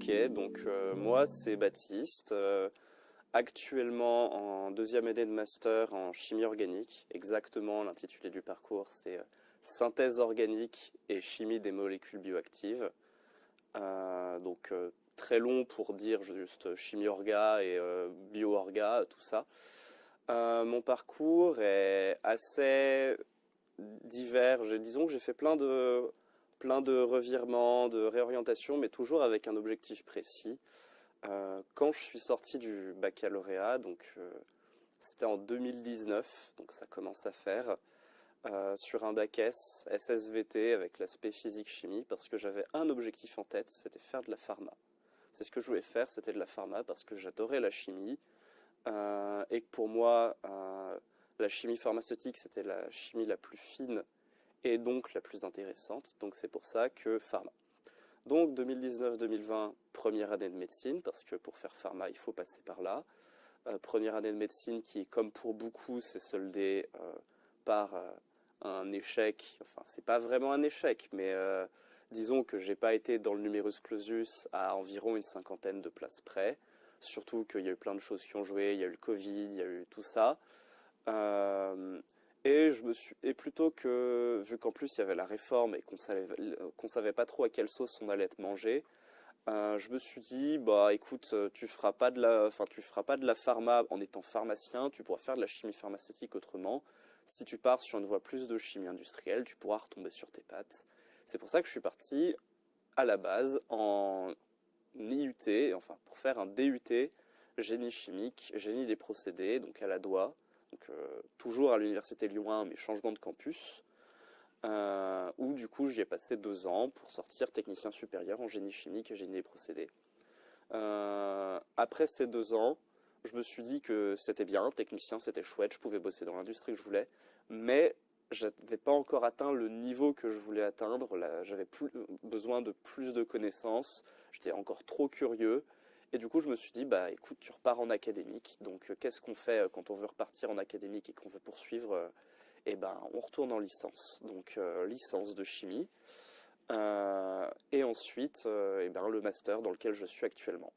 Ok, donc moi c'est Baptiste, actuellement en deuxième année de master en chimie organique. Exactement, l'intitulé du parcours c'est synthèse organique et chimie des molécules bioactives. Donc très long pour dire juste chimie orga et bio-orga, tout ça. Mon parcours est assez divers. Disons que j'ai fait plein de revirements, de réorientations, mais toujours avec un objectif précis. Quand je suis sorti du baccalauréat, c'était en 2019, donc ça commence à faire, sur un bac S, SSVT avec l'aspect physique-chimie, parce que j'avais un objectif en tête, c'était faire de la pharma. C'est ce que je voulais faire, c'était de la pharma, parce que j'adorais la chimie, et que pour moi, la chimie pharmaceutique, c'était la chimie la plus fine et donc la plus intéressante. Donc c'est pour ça que pharma. Donc 2019-2020, première année de médecine, parce que pour faire pharma, il faut passer par là. Première année de médecine qui, comme pour beaucoup, s'est soldée par un échec. Enfin, c'est pas vraiment un échec, mais disons que j'ai pas été dans le numerus clausus à environ une cinquantaine de places près. Surtout qu'il y a eu plein de choses qui ont joué, il y a eu le Covid, il y a eu tout ça. Euh, et plutôt que, vu qu'en plus il y avait la réforme et qu'on savait pas trop à quelle sauce on allait être mangé, je me suis dit, bah écoute, tu feras pas de la pharma en étant pharmacien, tu pourras faire de la chimie pharmaceutique autrement. Si tu pars sur une voie plus de chimie industrielle, tu pourras retomber sur tes pattes. C'est pour ça que je suis parti à la base en IUT, enfin pour faire un DUT, génie chimique, génie des procédés, donc à la DOA, toujours à l'université Lyon 1, mais changement de campus, où du coup j'y ai passé 2 ans pour sortir technicien supérieur en génie chimique et génie des procédés. Après ces 2 ans, je me suis dit que c'était bien, technicien c'était chouette, je pouvais bosser dans l'industrie que je voulais, mais je n'avais pas encore atteint le niveau que je voulais atteindre. J'avais besoin de plus de connaissances, j'étais encore trop curieux, et du coup je me suis dit, bah écoute, tu repars en académique, donc qu'est-ce qu'on fait quand on veut repartir en académique et qu'on veut poursuivre eh ben, on retourne en licence, donc licence de chimie, et ensuite eh ben, le master dans lequel je suis actuellement.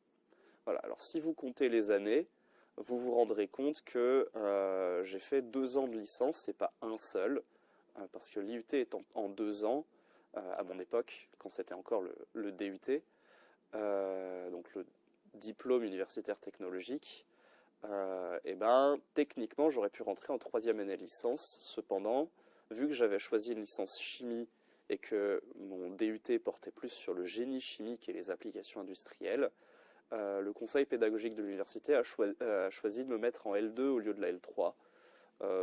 Voilà. Alors si vous comptez les années, vous vous rendrez compte que j'ai fait 2 ans de licence, c'est pas un seul, parce que l'IUT est en 2 ans, à mon époque, quand c'était encore le DUT, donc le diplôme universitaire technologique. Et ben, techniquement, j'aurais pu rentrer en troisième année de licence. Cependant, vu que j'avais choisi une licence chimie et que mon DUT portait plus sur le génie chimique et les applications industrielles, le conseil pédagogique de l'université a choisi de me mettre en L2 au lieu de la L3.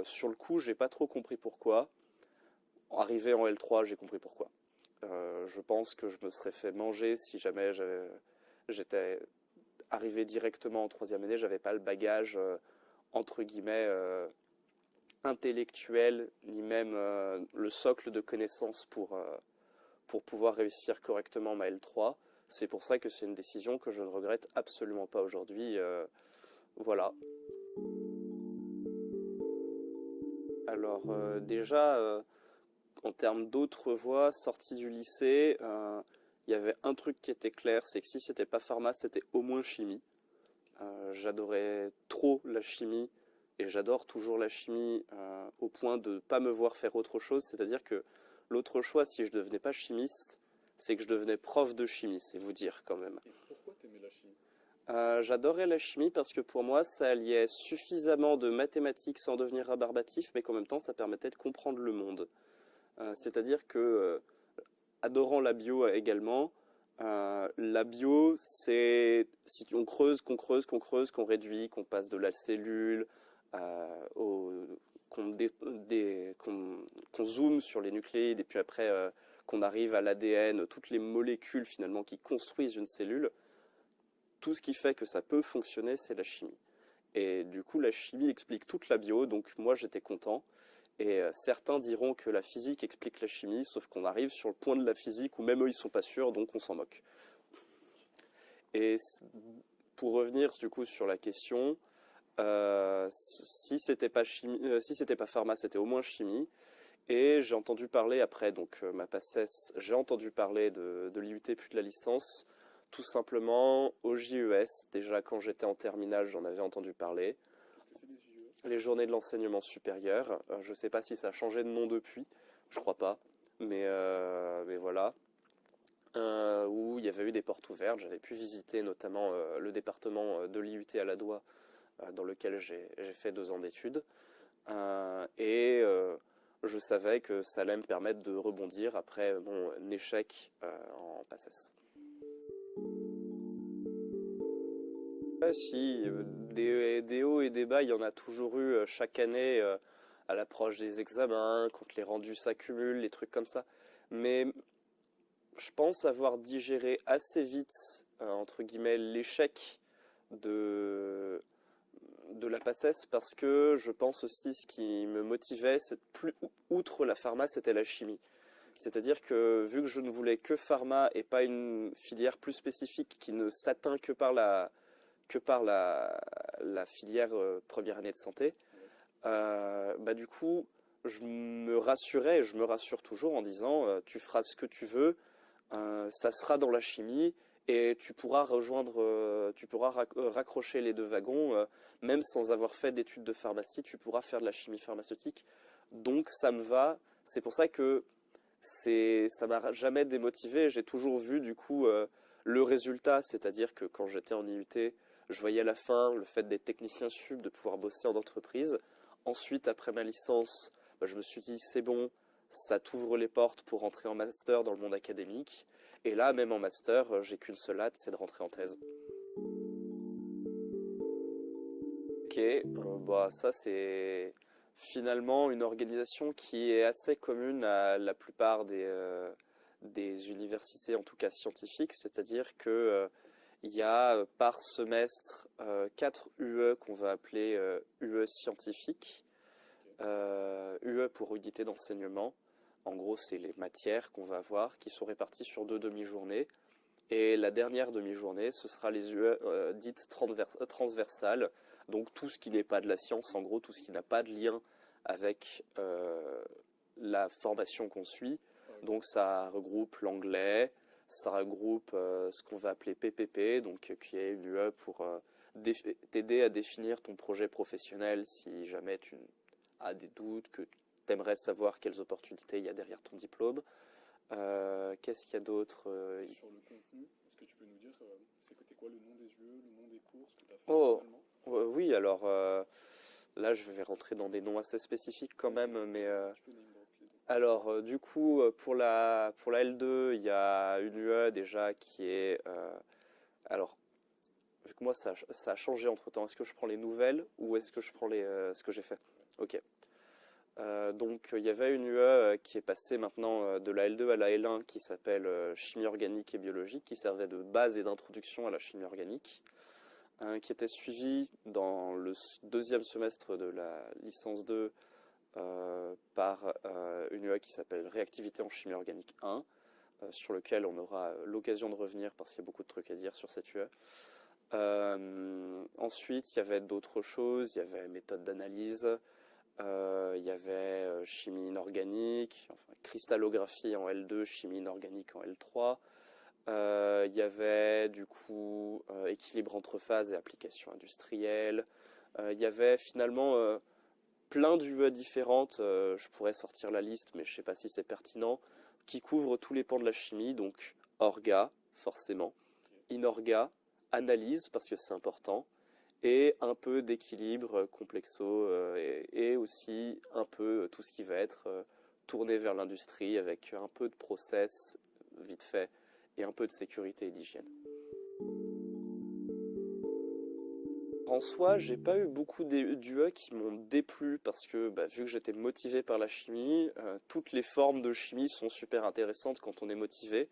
Sur le coup, j'ai pas trop compris pourquoi. Arrivé en L3, j'ai compris pourquoi. Je pense que je me serais fait manger si jamais j'étais arrivé directement en troisième année, j'avais pas le bagage entre guillemets intellectuel, ni même le socle de connaissances pour pouvoir réussir correctement ma L3. C'est pour ça que c'est une décision que je ne regrette absolument pas aujourd'hui. Voilà. Alors déjà, en termes d'autres voies, sortie du lycée, il y avait un truc qui était clair, c'est que si c'était pas pharma, c'était au moins chimie. J'adorais trop la chimie et j'adore toujours la chimie au point de ne pas me voir faire autre chose. C'est-à-dire que l'autre choix, si je ne devenais pas chimiste, c'est que je devenais prof de chimie, c'est vous dire quand même. Et pourquoi t'aimais la chimie? J'adorais la chimie parce que pour moi, ça alliait suffisamment de mathématiques sans devenir rabarbatif, mais qu'en même temps, ça permettait de comprendre le monde. C'est-à-dire que, adorant la bio également, la bio, c'est si on creuse, qu'on creuse, qu'on creuse, qu'on réduit, qu'on passe de la cellule, qu'on zoome sur les nucléides et puis après qu'on arrive à l'ADN, toutes les molécules finalement qui construisent une cellule. Tout ce qui fait que ça peut fonctionner, c'est la chimie. Et du coup, la chimie explique toute la bio, donc moi j'étais content. Et certains diront que la physique explique la chimie, sauf qu'on arrive sur le point de la physique où même eux ils sont pas sûrs, donc on s'en moque. Et pour revenir du coup sur la question, si c'était pas chimie, si c'était pas pharma, c'était au moins chimie. Et j'ai entendu parler après, donc ma PACES, j'ai entendu parler de l'IUT puis de la licence, Tout simplement au JES. Déjà quand j'étais en terminale, j'en avais entendu parler. Qu'est-ce que c'est les JES? Les journées de l'enseignement supérieur. Je ne sais pas si ça a changé de nom depuis. Je crois pas. Mais voilà. Où il y avait eu des portes ouvertes. J'avais pu visiter notamment le département de l'IUT à Ladois, dans lequel j'ai fait 2 ans d'études. Je savais que ça allait me permettre de rebondir après mon échec en PACES. Si, des hauts et des bas, il y en a toujours eu chaque année à l'approche des examens, quand les rendus s'accumulent, les trucs comme ça. Mais je pense avoir digéré assez vite, entre guillemets, l'échec de la PACES parce que je pense aussi ce qui me motivait, outre la pharma, c'était la chimie. C'est-à-dire que vu que je ne voulais que pharma et pas une filière plus spécifique qui ne s'atteint que par la filière première année de santé, du coup, je me rassurais et je me rassure toujours en disant tu feras ce que tu veux, ça sera dans la chimie et tu pourras raccrocher les 2 wagons, même sans avoir fait d'études de pharmacie, tu pourras faire de la chimie pharmaceutique. Donc ça me va. C'est pour ça que ça m'a jamais démotivé. J'ai toujours vu du coup le résultat, c'est-à-dire que quand j'étais en IUT, je voyais à la fin le fait d'être technicien sup, de pouvoir bosser en entreprise. Ensuite, après ma licence, je me suis dit c'est bon, ça t'ouvre les portes pour rentrer en master dans le monde académique. Et là, même en master, j'ai qu'une seule hâte, c'est de rentrer en thèse. Ok, ça c'est finalement une organisation qui est assez commune à la plupart des universités, en tout cas scientifiques, c'est-à-dire que il y a par semestre 4 UE qu'on va appeler UE scientifiques, UE pour unité d'enseignement. En gros, c'est les matières qu'on va avoir qui sont réparties sur 2 demi-journées. Et la dernière demi-journée, ce sera les UE dites transversales. Donc tout ce qui n'est pas de la science, en gros, tout ce qui n'a pas de lien avec la formation qu'on suit. Donc ça regroupe l'anglais, ça regroupe ce qu'on va appeler PPP, donc qui est une UE pour t'aider à définir ton projet professionnel si jamais tu as des doutes, que tu aimerais savoir quelles opportunités il y a derrière ton diplôme. Qu'est-ce qu'il y a d'autre Sur le contenu, est-ce que tu peux nous dire c'était quoi le nom des UE, le nom des cours, ce que tu as fait finalement? Oui, alors là je vais rentrer dans des noms assez spécifiques quand même, mais alors du coup pour la L2, il y a une UE déjà qui est alors vu que moi ça a changé entre temps, est-ce que je prends les nouvelles ou est-ce que je prends ce que j'ai fait? Ok. Donc il y avait une UE qui est passée maintenant de la L2 à la L1 qui s'appelle chimie organique et biologique, qui servait de base et d'introduction à la chimie organique, qui était suivie dans le 2e semestre de la licence 2 par une UE qui s'appelle réactivité en chimie organique 1, sur lequel on aura l'occasion de revenir parce qu'il y a beaucoup de trucs à dire sur cette UE. Ensuite, il y avait d'autres choses, il y avait méthode d'analyse, il y avait chimie inorganique, enfin, cristallographie en L2, chimie inorganique en L3. Il y avait du coup équilibre entre phases et applications industrielles. Il y avait finalement plein d'UE différentes, je pourrais sortir la liste, mais je ne sais pas si c'est pertinent, qui couvrent tous les pans de la chimie, donc orga, forcément, inorga, analyse, parce que c'est important, et un peu d'équilibre complexo, et aussi un peu tout ce qui va être tourné vers l'industrie, avec un peu de process, vite fait, et un peu de sécurité et d'hygiène. En soi, j'ai pas eu beaucoup d'UE qui m'ont déplu parce que vu que j'étais motivé par la chimie, toutes les formes de chimie sont super intéressantes quand on est motivé.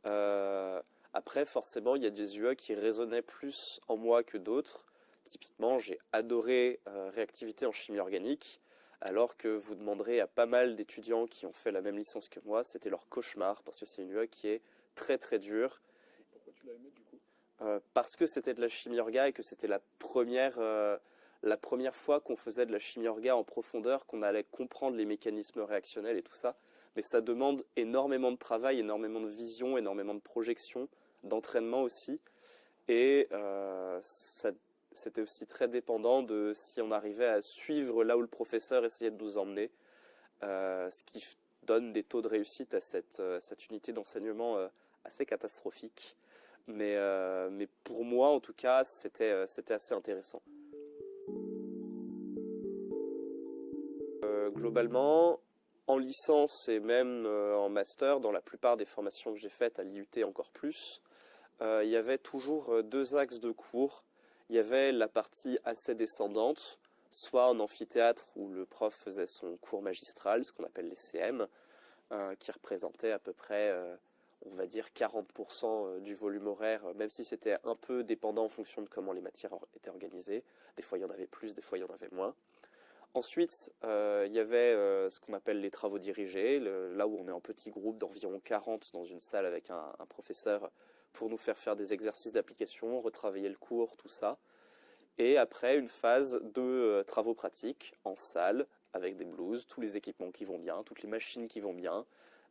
Après, forcément, il y a des UE qui résonnaient plus en moi que d'autres. Typiquement, j'ai adoré réactivité en chimie organique, alors que vous demanderez à pas mal d'étudiants qui ont fait la même licence que moi, c'était leur cauchemar parce que c'est une UE qui est très très dure. Pourquoi tu l'as aimé du coup? Parce que c'était de la chimie orga et que c'était la première fois qu'on faisait de la chimie orga en profondeur, qu'on allait comprendre les mécanismes réactionnels et tout ça. Mais ça demande énormément de travail, énormément de vision, énormément de projection, d'entraînement aussi. Et c'était aussi très dépendant de si on arrivait à suivre là où le professeur essayait de nous emmener, ce qui donne des taux de réussite à cette unité d'enseignement assez catastrophique. Mais pour moi, en tout cas, c'était assez intéressant. Globalement, en licence et même en master, dans la plupart des formations que j'ai faites à l'IUT encore plus, il y avait toujours deux axes de cours. Il y avait la partie assez descendante, soit en amphithéâtre où le prof faisait son cours magistral, ce qu'on appelle les CM, qui représentait à peu près, on va dire, 40% du volume horaire, même si c'était un peu dépendant en fonction de comment les matières étaient organisées. Des fois, il y en avait plus, des fois, il y en avait moins. Ensuite, il y avait ce qu'on appelle les travaux dirigés, là où on est en petit groupe d'environ 40 dans une salle avec un professeur pour nous faire des exercices d'application, retravailler le cours, tout ça. Et après, une phase de travaux pratiques en salle, avec des blouses, tous les équipements qui vont bien, toutes les machines qui vont bien,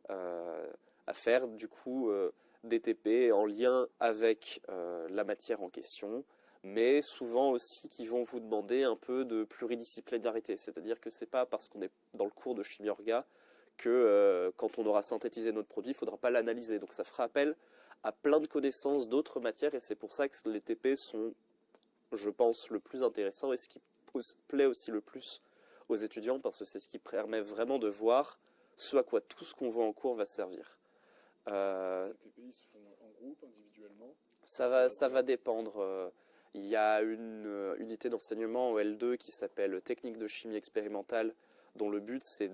à faire du coup des TP en lien avec la matière en question, mais souvent aussi qui vont vous demander un peu de pluridisciplinarité. C'est-à-dire que c'est pas parce qu'on est dans le cours de chimie orga que quand on aura synthétisé notre produit, il ne faudra pas l'analyser. Donc ça fera appel à plein de connaissances d'autres matières, et c'est pour ça que les TP sont, je pense, le plus intéressant et ce qui plaît aussi le plus aux étudiants, parce que c'est ce qui permet vraiment de voir ce à quoi tout ce qu'on voit en cours va servir. Ces TPI se font en groupe, individuellement? Ça va dépendre. Il y a une unité d'enseignement en L2 qui s'appelle Technique de chimie expérimentale, dont le but c'est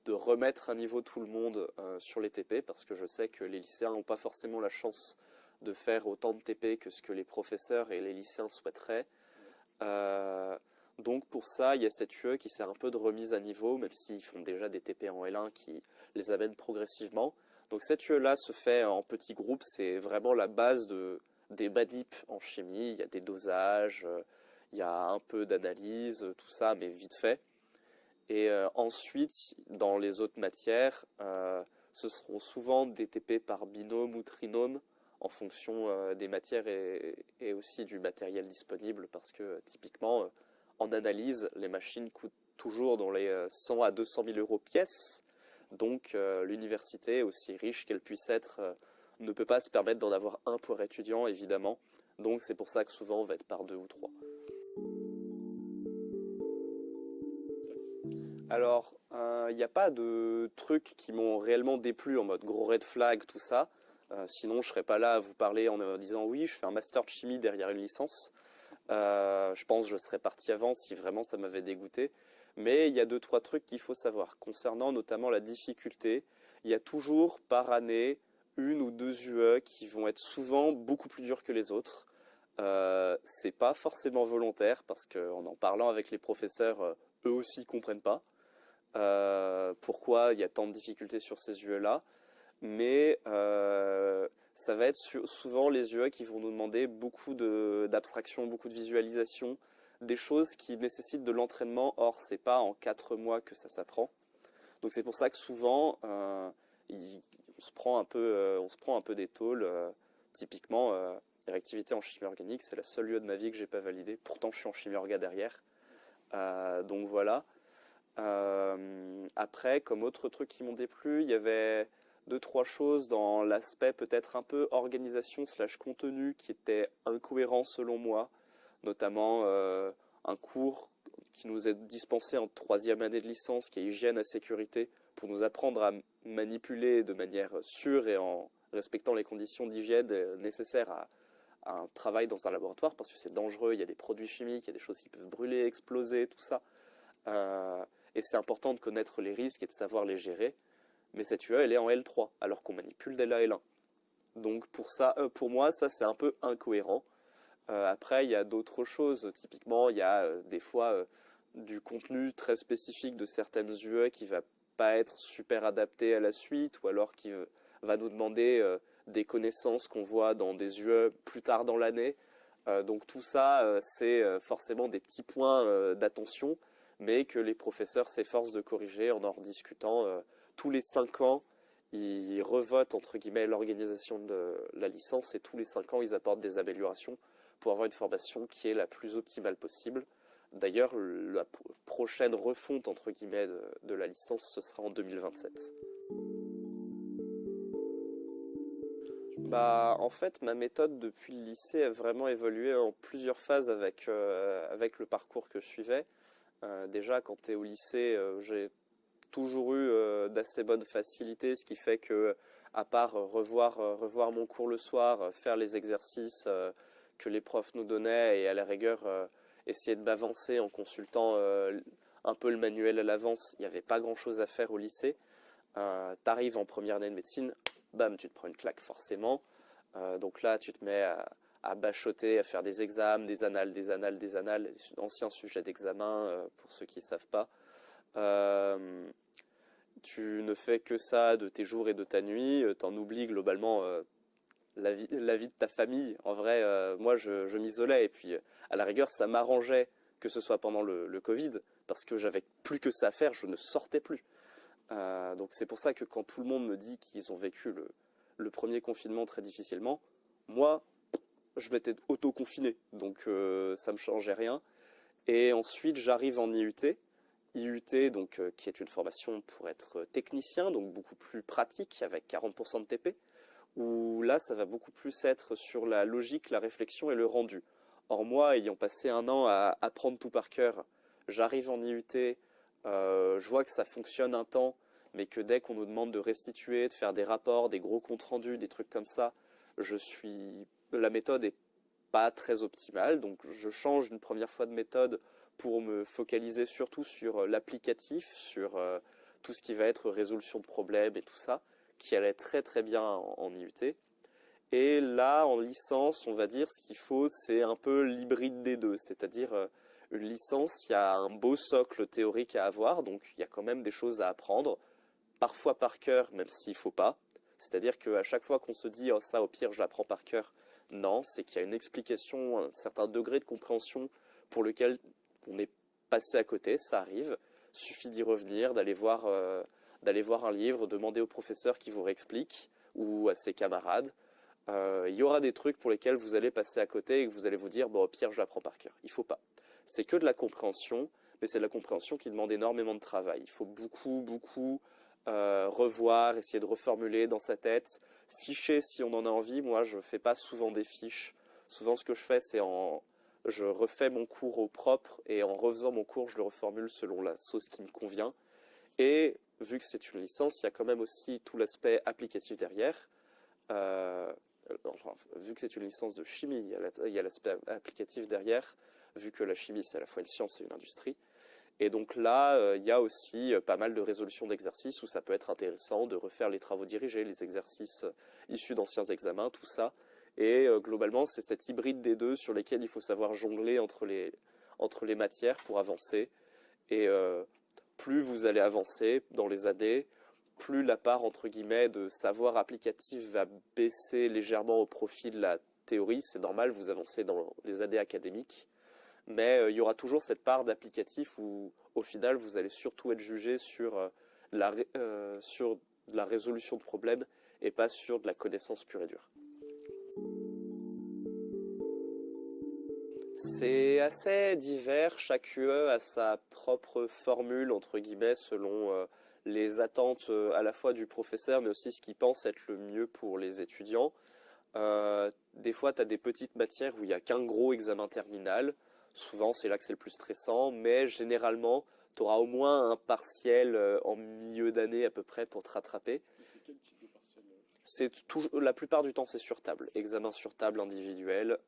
de remettre à niveau tout le monde sur les TP, parce que je sais que les lycéens n'ont pas forcément la chance de faire autant de TP que ce que les professeurs et les lycéens souhaiteraient. Donc pour ça, il y a cette UE qui sert un peu de remise à niveau, même s'ils font déjà des TP en L1 qui les amènent progressivement. Donc cette UE-là se fait en petits groupes, c'est vraiment la base des manips en chimie. Il y a des dosages, il y a un peu d'analyse, tout ça, mais vite fait. Et ensuite, dans les autres matières, ce seront souvent des TP par binôme ou trinôme, en fonction des matières et aussi du matériel disponible, parce que typiquement, en analyse, les machines coûtent toujours dans les 100 à 200 000 euros pièce. Donc l'université, aussi riche qu'elle puisse être, ne peut pas se permettre d'en avoir un pour étudiant, évidemment. Donc c'est pour ça que souvent on va être par 2 ou 3. Alors, il n'y a pas de trucs qui m'ont réellement déplu en mode gros red flag, tout ça. Sinon, je ne serais pas là à vous parler en disant oui, je fais un master de chimie derrière une licence. Je pense que je serais parti avant si vraiment ça m'avait dégoûté. Mais il y a 2-3 trucs qu'il faut savoir. Concernant notamment la difficulté, il y a toujours par année 1 ou 2 UE qui vont être souvent beaucoup plus durs que les autres. C'est pas forcément volontaire, parce qu'en en parlant avec les professeurs, eux aussi ne comprennent pas pourquoi il y a tant de difficultés sur ces UE-là. Mais ça va être souvent les UE qui vont nous demander beaucoup d'abstraction, beaucoup de visualisation, des choses qui nécessitent de l'entraînement. Or, c'est pas en 4 mois que ça s'apprend. Donc c'est pour ça que souvent, on se prend un peu des tôles. Typiquement, réactivité en chimie organique, c'est la seule UE de ma vie que j'ai pas validée. Pourtant, je suis en chimie orga derrière. Donc voilà. Après, comme autre truc qui m'ont déplu, il y avait 2-3 choses dans l'aspect peut-être un peu organisation / contenu qui était incohérent selon moi, notamment un cours qui nous est dispensé en 3e année de licence, qui est hygiène et sécurité, pour nous apprendre à manipuler de manière sûre et en respectant les conditions d'hygiène nécessaires à un travail dans un laboratoire, parce que c'est dangereux, il y a des produits chimiques, il y a des choses qui peuvent brûler, exploser, tout ça. Et c'est important de connaître les risques et de savoir les gérer. Mais cette UE, elle est en L3, alors qu'on manipule dès la L1. Donc pour moi, ça c'est un peu incohérent. Après, il y a d'autres choses. Typiquement, il y a des fois du contenu très spécifique de certaines UE qui va pas être super adapté à la suite, ou alors qui va nous demander des connaissances qu'on voit dans des UE plus tard dans l'année. Donc tout ça, c'est forcément des petits points d'attention, mais que les professeurs s'efforcent de corriger en rediscutant. Tous les 5 ans, ils revotent entre guillemets l'organisation de la licence et tous les 5 ans ils apportent des améliorations pour avoir une formation qui est la plus optimale possible. D'ailleurs, la prochaine refonte entre guillemets de la licence, ce sera en 2027. Bah, en fait, ma méthode depuis le lycée a vraiment évolué en plusieurs phases avec le parcours que je suivais. Déjà, quand tu es au lycée, j'ai toujours eu d'assez bonnes facilités, ce qui fait que, à part revoir mon cours le soir, faire les exercices que les profs nous donnaient et à la rigueur essayer de m'avancer en consultant un peu le manuel à l'avance, il n'y avait pas grand-chose à faire au lycée. T'arrives en première année de médecine, bam, tu te prends une claque forcément. Donc là, tu te mets à bachoter, à faire des examens, des annales, anciens sujets d'examen pour ceux qui ne savent pas. Tu ne fais que ça de tes jours et de ta nuit, t'en oublies globalement la vie de ta famille. En vrai, moi, je m'isolais et puis à la rigueur, ça m'arrangeait que ce soit pendant le Covid parce que j'avais plus que ça à faire, je ne sortais plus. Donc c'est pour ça que quand tout le monde me dit qu'ils ont vécu le premier confinement très difficilement, moi, je m'étais auto-confiné, donc ça me changeait rien. Et ensuite, j'arrive en IUT. IUT, donc, qui est une formation pour être technicien, donc beaucoup plus pratique, avec 40% de TP, où là, ça va beaucoup plus être sur la logique, la réflexion et le rendu. Or, moi, ayant passé un an à apprendre tout par cœur, j'arrive en IUT, je vois que ça fonctionne un temps, mais que dès qu'on nous demande de restituer, de faire des rapports, des gros comptes rendus, des trucs comme ça, la méthode est pas très optimale, donc je change une première fois de méthode pour me focaliser surtout sur l'applicatif, sur tout ce qui va être résolution de problèmes et tout ça, qui allait très très bien en IUT. Et là, en licence, on va dire, ce qu'il faut, c'est un peu l'hybride des deux, c'est-à-dire une licence, il y a un beau socle théorique à avoir, donc il y a quand même des choses à apprendre, parfois par cœur, même s'il ne faut pas. C'est-à-dire qu'à chaque fois qu'on se dit oh, ça, au pire, je l'apprends par cœur, non, c'est qu'il y a une explication, un certain degré de compréhension pour lequel on est passé à côté, ça arrive. Il suffit d'y revenir, d'aller voir un livre, demander au professeur qui vous réexplique ou à ses camarades. Il y aura des trucs pour lesquels vous allez passer à côté et que vous allez vous dire bon, au pire, je l'apprends par cœur. Il ne faut pas. C'est que de la compréhension, mais c'est de la compréhension qui demande énormément de travail. Il faut beaucoup revoir, essayer de reformuler dans sa tête, ficher si on en a envie. Moi, je ne fais pas souvent des fiches. Souvent, ce que je fais, je refais mon cours au propre et en refaisant mon cours, je le reformule selon la sauce qui me convient. Et vu que c'est une licence, il y a quand même aussi tout l'aspect applicatif derrière. Vu que c'est une licence de chimie, il y a l'aspect applicatif derrière, vu que la chimie, c'est à la fois une science et une industrie. Et donc là, il y a aussi pas mal de résolutions d'exercices où ça peut être intéressant de refaire les travaux dirigés, les exercices issus d'anciens examens, tout ça. Et globalement, c'est cet hybride des deux sur lesquels il faut savoir jongler entre les matières pour avancer. Et plus vous allez avancer dans les années, plus la part, entre guillemets, de savoir applicatif va baisser légèrement au profit de la théorie. C'est normal, vous avancez dans les années académiques. Mais il y aura toujours cette part d'applicatif où, au final, vous allez surtout être jugé sur sur de la résolution de problèmes et pas sur de la connaissance pure et dure. C'est assez divers, chaque UE a sa propre formule, entre guillemets, selon les attentes à la fois du professeur, mais aussi ce qu'il pense être le mieux pour les étudiants. Des fois, tu as des petites matières où il n'y a qu'un gros examen terminal. Souvent, c'est là que c'est le plus stressant, mais généralement, tu auras au moins un partiel en milieu d'année à peu près pour te rattraper. Et c'est quel type de partiel La plupart du temps, c'est sur table, examen sur table individuel.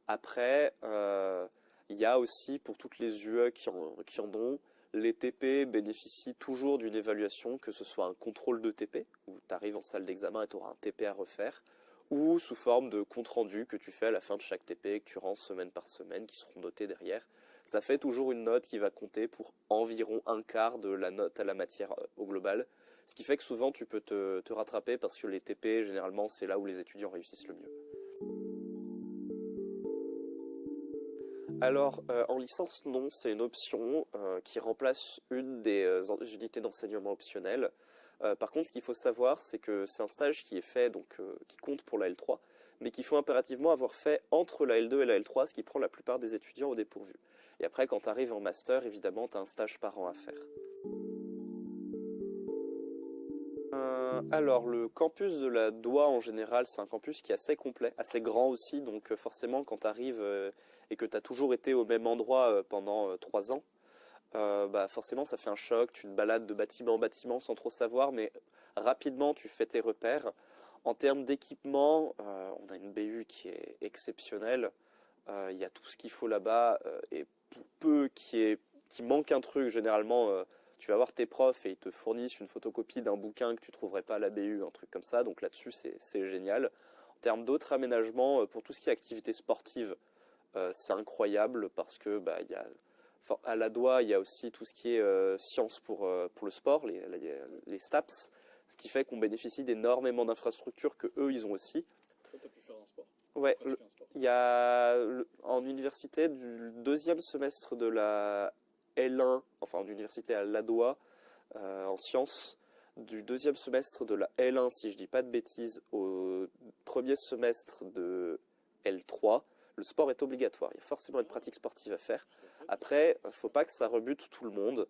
Après, il y a aussi, pour toutes les UE qui en ont, les TP bénéficient toujours d'une évaluation, que ce soit un contrôle de TP, où tu arrives en salle d'examen et tu auras un TP à refaire, ou sous forme de compte-rendu que tu fais à la fin de chaque TP, que tu rends semaine par semaine, qui seront notés derrière. Ça fait toujours une note qui va compter pour environ un quart de la note à la matière au global. Ce qui fait que souvent tu peux te rattraper parce que les TP, généralement, c'est là où les étudiants réussissent le mieux. Alors, en licence, non, c'est une option qui remplace une des unités d'enseignement optionnelles. Par contre, ce qu'il faut savoir, c'est que c'est un stage qui est fait, donc qui compte pour la L3, mais qu'il faut impérativement avoir fait entre la L2 et la L3, ce qui prend la plupart des étudiants au dépourvu. Et après, quand tu arrives en master, évidemment, tu as un stage par an à faire. Alors, le campus de la DOA, en général, c'est un campus qui est assez complet, assez grand aussi, donc forcément, quand tu arrives et que tu as toujours été au même endroit pendant 3 ans, bah forcément, ça fait un choc, tu te balades de bâtiment en bâtiment sans trop savoir, mais rapidement, tu fais tes repères. En termes d'équipement, on a une BU qui est exceptionnelle. Il y a tout ce qu'il faut là-bas et pour peu qui manque un truc, généralement, tu vas voir tes profs et ils te fournissent une photocopie d'un bouquin que tu trouverais pas à la BU, un truc comme ça. Donc là-dessus, c'est génial. En termes d'autres aménagements, pour tout ce qui est activité sportive, c'est incroyable parce que bah, à la DOA, il y a aussi tout ce qui est sciences pour le sport, les STAPS, ce qui fait qu'on bénéficie d'énormément d'infrastructures que eux, ils ont aussi. Toi, tu as pu faire un sport? Ouais, Pratiquer un sport? il y a en université du deuxième semestre de la L1, enfin en université à l'ADOA, en sciences, du deuxième semestre de la L1, si je dis pas de bêtises, au premier semestre de L3, le sport est obligatoire. Il y a forcément une pratique sportive à faire. Après, il ne faut pas que ça rebute tout le monde.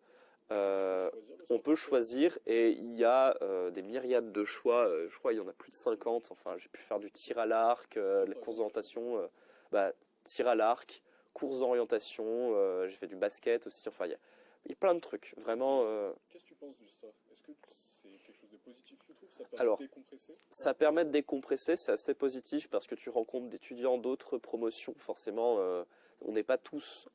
On peut choisir et il y a des myriades de choix. Je crois qu'il y en a plus de 50. Enfin, j'ai pu faire du tir à l'arc, les courses d'orientation, tir à l'arc, courses d'orientation. J'ai fait du basket aussi. Enfin, il y a plein de trucs. Vraiment. Qu'est-ce que tu penses de ça? Est-ce que c'est quelque chose de positif, tu trouves? Ça permet Alors, de décompresser? ça permet de décompresser. C'est assez positif parce que tu rencontres d'étudiants d'autres promotions. Forcément, on n'est pas tous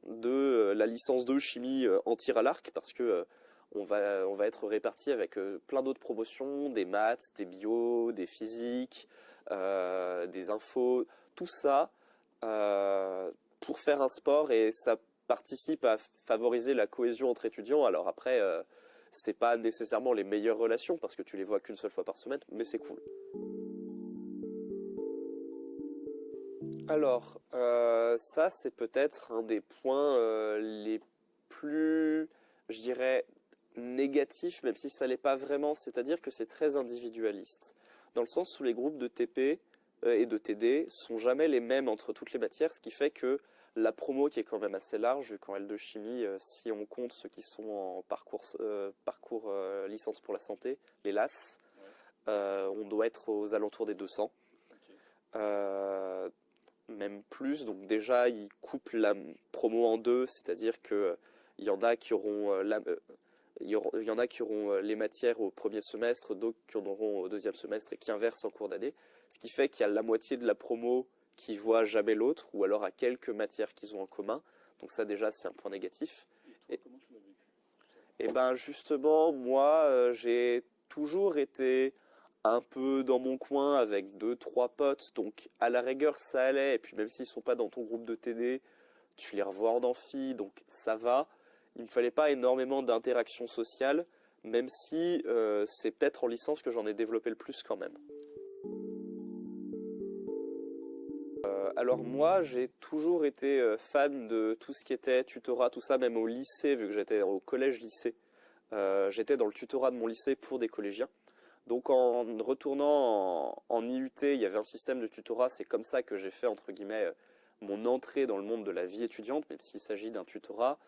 de la licence 2 chimie en tir à l'arc parce que on va être répartis avec plein d'autres promotions, des maths, des bio, des physiques, des infos, tout ça pour faire un sport et ça participe à favoriser la cohésion entre étudiants. Alors après, c'est pas nécessairement les meilleures relations parce que tu les vois qu'une seule fois par semaine, mais c'est cool. Alors, ça, c'est peut-être un des points les plus, je dirais, négatifs, même si ça l'est pas vraiment, c'est-à-dire que c'est très individualiste. Dans le sens où les groupes de TP et de TD sont jamais les mêmes entre toutes les matières, ce qui fait que la promo, qui est quand même assez large, vu qu'en L2 chimie, si on compte ceux qui sont en parcours licence pour la santé, les LAS, on doit être aux alentours des 200. Même plus, donc déjà ils coupent la promo en deux, c'est-à-dire que il y en a qui auront il y en a qui auront les matières au premier semestre, d'autres qui en auront au deuxième semestre et qui inversent en cours d'année, ce qui fait qu'il y a la moitié de la promo qui voit jamais l'autre, ou alors à quelques matières qu'ils ont en commun, donc ça déjà c'est un point négatif. Et toi, comment tu l'as vécu? Et ben justement, moi j'ai toujours été un peu dans mon coin avec 2-3 potes, donc à la rigueur ça allait, et puis même s'ils sont pas dans ton groupe de TD, tu les revois en amphi, donc ça va. Il me fallait pas énormément d'interaction sociale, même si c'est peut-être en licence que j'en ai développé le plus quand même. Alors moi j'ai toujours été fan de tout ce qui était tutorat, tout ça, même au lycée, vu que j'étais au collège-lycée. J'étais dans le tutorat de mon lycée pour des collégiens. Donc en retournant en IUT, il y avait un système de tutorat, c'est comme ça que j'ai fait entre guillemets mon entrée dans le monde de la vie étudiante, même s'il s'agit d'un tutorat.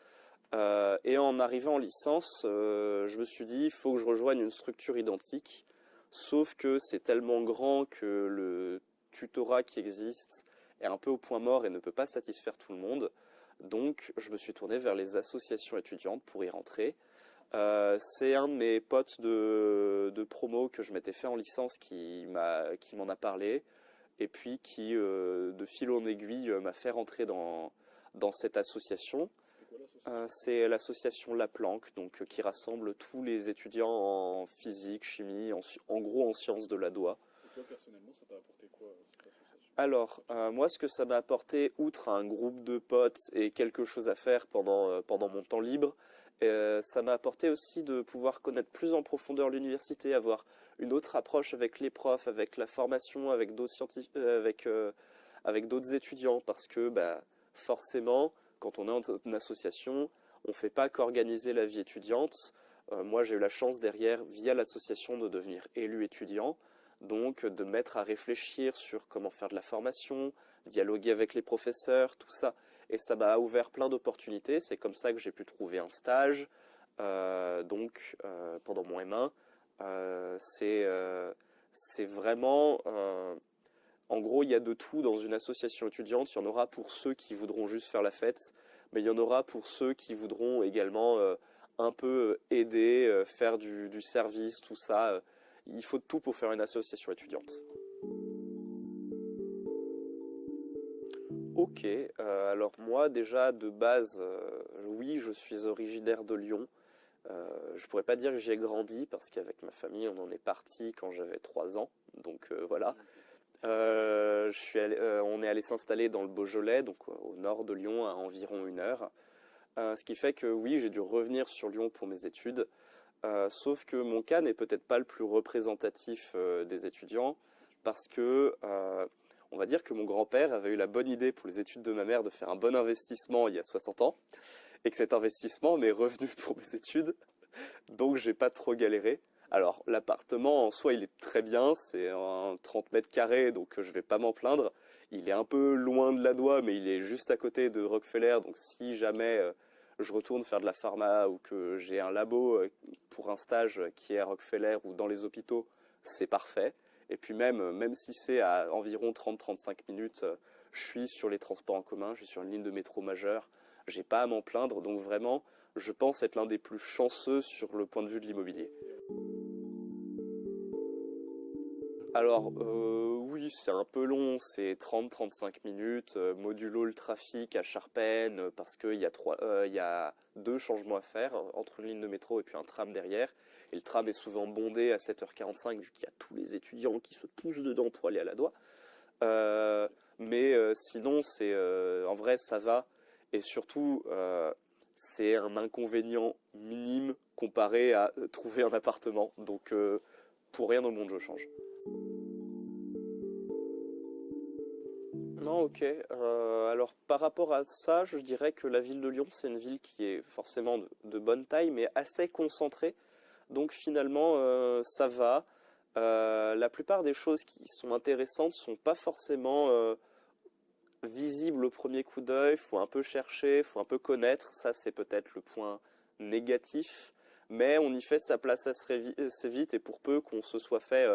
Et en arrivant en licence, je me suis dit, il faut que je rejoigne une structure identique, sauf que c'est tellement grand que le tutorat qui existe est un peu au point mort et ne peut pas satisfaire tout le monde. Donc je me suis tourné vers les associations étudiantes pour y rentrer. C'est un de mes potes de promo que je m'étais fait en licence qui m'en a parlé et puis qui, de fil en aiguille, m'a fait rentrer dans cette association. C'était quoi l'association? C'est l'association La Planck, donc, qui rassemble tous les étudiants en physique, chimie, en gros en sciences de la DOA. Et toi, personnellement, ça t'a apporté quoi, cette association? Alors, moi, ce que ça m'a apporté, outre un groupe de potes et quelque chose à faire pendant mon temps libre, ça m'a apporté aussi de pouvoir connaître plus en profondeur l'université, avoir une autre approche avec les profs, avec la formation, avec d'autres scientifiques, avec d'autres étudiants, parce que bah, forcément, quand on est en une association, on ne fait pas qu'organiser la vie étudiante, Moi, j'ai eu la chance derrière, via l'association, de devenir élu étudiant, donc de me mettre à réfléchir sur comment faire de la formation, dialoguer avec les professeurs, tout ça. Et ça m'a ouvert plein d'opportunités. C'est comme ça que j'ai pu trouver un stage. Pendant mon M1, c'est vraiment... en gros, il y a de tout dans une association étudiante. Il y en aura pour ceux qui voudront juste faire la fête, mais il y en aura pour ceux qui voudront également un peu aider, faire du service, tout ça. Il faut de tout pour faire une association étudiante. Ok, alors moi déjà de base, oui, je suis originaire de Lyon. Je pourrais pas dire que j'y ai grandi parce qu'avec ma famille on en est parti quand j'avais 3 ans, donc voilà. On est allé s'installer dans le Beaujolais, donc au nord de Lyon, à environ 1 heure. Ce qui fait que oui, j'ai dû revenir sur Lyon pour mes études. Sauf que mon cas n'est peut-être pas le plus représentatif des étudiants parce que on va dire que mon grand-père avait eu la bonne idée pour les études de ma mère de faire un bon investissement il y a 60 ans et que cet investissement m'est revenu pour mes études, donc j'ai pas trop galéré. Alors l'appartement en soi il est très bien, c'est un 30 mètres carrés donc je vais pas m'en plaindre. Il est un peu loin de Ladois mais il est juste à côté de Rockefeller, donc si jamais je retourne faire de la pharma ou que j'ai un labo pour un stage qui est à Rockefeller ou dans les hôpitaux, c'est parfait. Et puis même si c'est à environ 30-35 minutes, je suis sur les transports en commun, je suis sur une ligne de métro majeure, j'ai pas à m'en plaindre, donc vraiment, je pense être l'un des plus chanceux sur le point de vue de l'immobilier. Alors, oui, c'est un peu long, c'est 30-35 minutes, modulo le trafic à Charpennes, parce qu'il y a 2 changements à faire, entre une ligne de métro et puis un tram derrière. Et le tram est souvent bondé à 7h45, vu qu'il y a tous les étudiants qui se poussent dedans pour aller à la Doua. Sinon, en vrai, ça va. Et surtout, c'est un inconvénient minime comparé à trouver un appartement. Donc, pour rien au monde, je change. Non, ok. Alors par rapport à ça, je dirais que la ville de Lyon, c'est une ville qui est forcément de bonne taille, mais assez concentrée. Donc finalement, ça va. La plupart des choses qui sont intéressantes sont pas forcément visibles au premier coup d'œil. Faut un peu chercher, faut un peu connaître. Ça, c'est peut-être le point négatif. Mais on y fait sa place assez vite, et pour peu qu'on se soit fait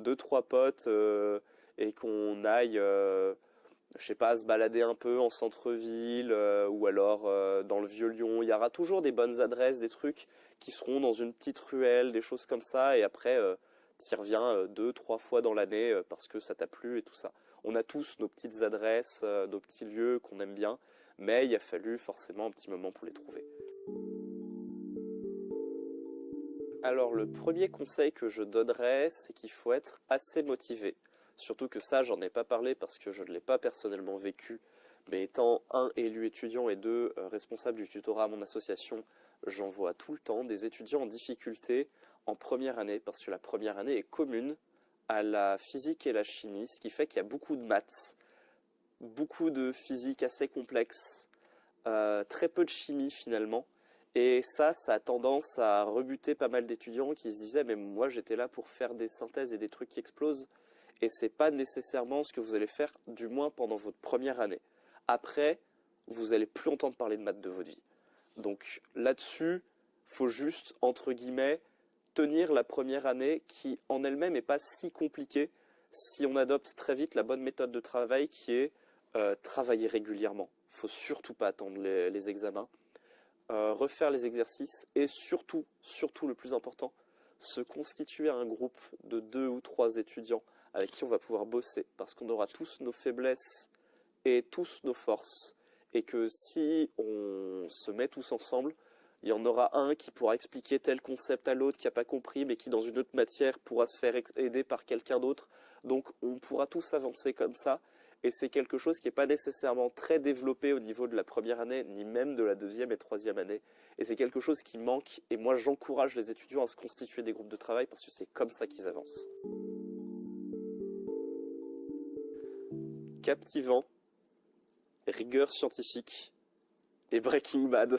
2-3 potes et qu'on aille je sais pas, se balader un peu en centre-ville ou alors dans le vieux Lyon. Il y aura toujours des bonnes adresses, des trucs qui seront dans une petite ruelle, des choses comme ça. Et après, tu y reviens 2-3 fois dans l'année parce que ça t'a plu et tout ça. On a tous nos petites adresses, nos petits lieux qu'on aime bien, mais il a fallu forcément un petit moment pour les trouver. Alors le premier conseil que je donnerais, c'est qu'il faut être assez motivé. Surtout que ça, j'en ai pas parlé parce que je ne l'ai pas personnellement vécu. Mais étant élu étudiant et 2 responsable du tutorat à mon association, j'en vois tout le temps des étudiants en difficulté en première année, parce que la première année est commune à la physique et la chimie, ce qui fait qu'il y a beaucoup de maths, beaucoup de physique assez complexe, très peu de chimie finalement. Et ça a tendance à rebuter pas mal d'étudiants qui se disaient « mais moi j'étais là pour faire des synthèses et des trucs qui explosent ». Et c'est pas nécessairement ce que vous allez faire, du moins pendant votre première année. Après, vous allez plus entendre parler de maths de votre vie. Donc là-dessus, faut juste, entre guillemets, tenir la première année qui, en elle-même, n'est pas si compliquée si on adopte très vite la bonne méthode de travail qui est travailler régulièrement. Faut surtout pas attendre les examens, refaire les exercices et surtout le plus important, se constituer un groupe de 2 ou 3 étudiants avec qui on va pouvoir bosser, parce qu'on aura tous nos faiblesses et tous nos forces, et que si on se met tous ensemble, il y en aura un qui pourra expliquer tel concept à l'autre qui n'a pas compris, mais qui dans une autre matière pourra se faire aider par quelqu'un d'autre. Donc on pourra tous avancer comme ça, et c'est quelque chose qui n'est pas nécessairement très développé au niveau de la première année, ni même de la 2e et 3e année, et c'est quelque chose qui manque, et moi j'encourage les étudiants à se constituer des groupes de travail, parce que c'est comme ça qu'ils avancent. Captivant, rigueur scientifique et Breaking Bad.